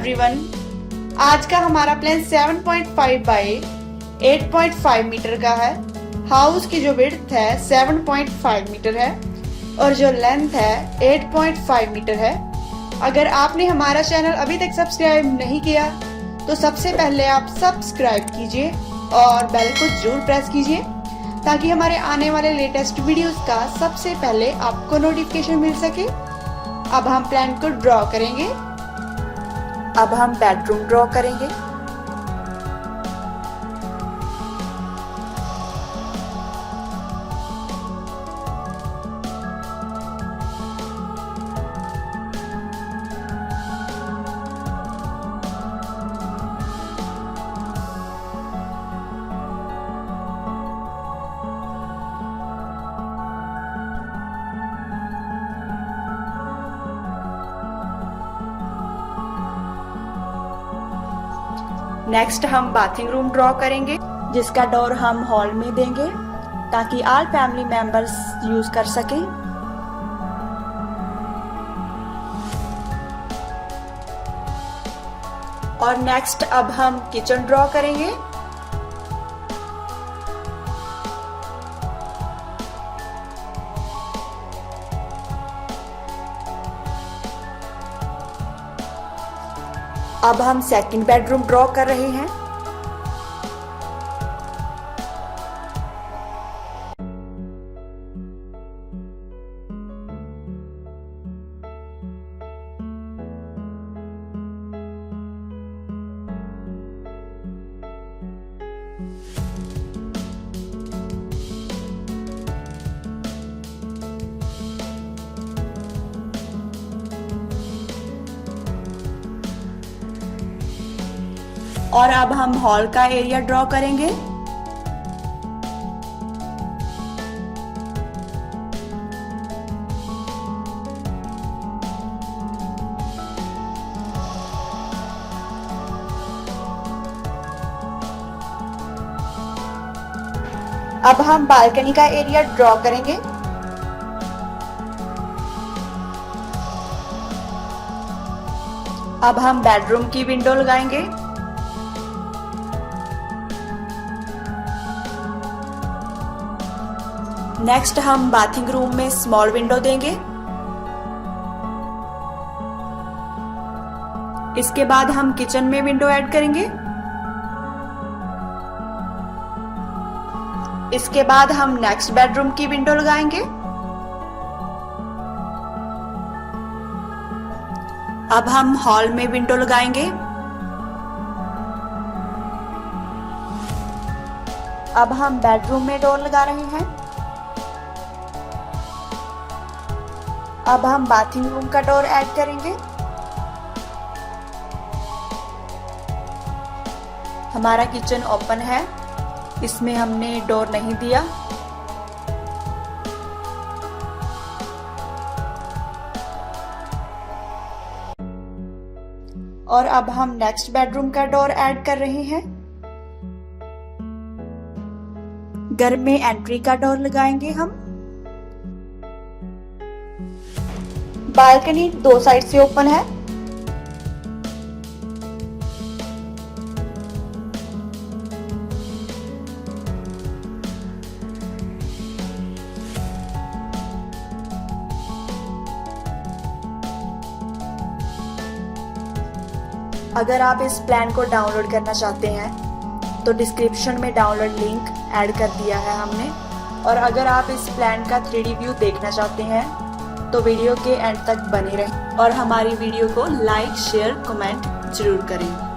Everyone, आज का हमारा प्लान 7.5 बाई 8.5 मीटर का है। हाउस की जो विड्थ है 7.5 मीटर है और जो लेंथ है 8.5 मीटर है। अगर आपने हमारा चैनल अभी तक सब्सक्राइब नहीं किया तो सबसे पहले आप सब्सक्राइब कीजिए और बेल को जरूर प्रेस कीजिए ताकि हमारे आने वाले लेटेस्ट वीडियोस का सबसे पहले आपको नोटिफिकेशन मिल सके। अब हम प्लान को ड्रॉ करेंगे। अब हम बेडरूम ड्रॉ करेंगे। नेक्स्ट हम बाथिंग रूम ड्रॉ करेंगे जिसका डोर हम हॉल में देंगे ताकि ऑल फैमिली मेंबर्स यूज कर सकें। और नेक्स्ट अब हम किचन ड्रॉ करेंगे। अब हम सेकंड बेडरूम ड्रॉ कर रहे हैं। और अब हम हॉल का एरिया ड्रॉ करेंगे। अब हम बालकनी का एरिया ड्रॉ करेंगे। अब हम बेडरूम की विंडो लगाएंगे। नेक्स्ट हम बाथिंग रूम में स्मॉल विंडो देंगे। इसके बाद हम किचन में विंडो ऐड करेंगे। इसके बाद हम नेक्स्ट बेडरूम की विंडो लगाएंगे। अब हम हॉल में विंडो लगाएंगे। अब हम बेडरूम में डोर लगा रहे हैं। अब हम बाथिंग रूम का डोर ऐड करेंगे। हमारा किचन ओपन है, इसमें हमने डोर नहीं दिया। और अब हम नेक्स्ट बेडरूम का डोर ऐड कर रहे हैं। घर में एंट्री का डोर लगाएंगे हम। बालकनी दो साइड से ओपन है। अगर आप इस प्लान को डाउनलोड करना चाहते हैं तो डिस्क्रिप्शन में डाउनलोड लिंक ऐड कर दिया है हमने। और अगर आप इस प्लान का 3D व्यू देखना चाहते हैं तो वीडियो के एंड तक बने रहें और हमारी वीडियो को लाइक, शेयर, कमेंट जरूर करें।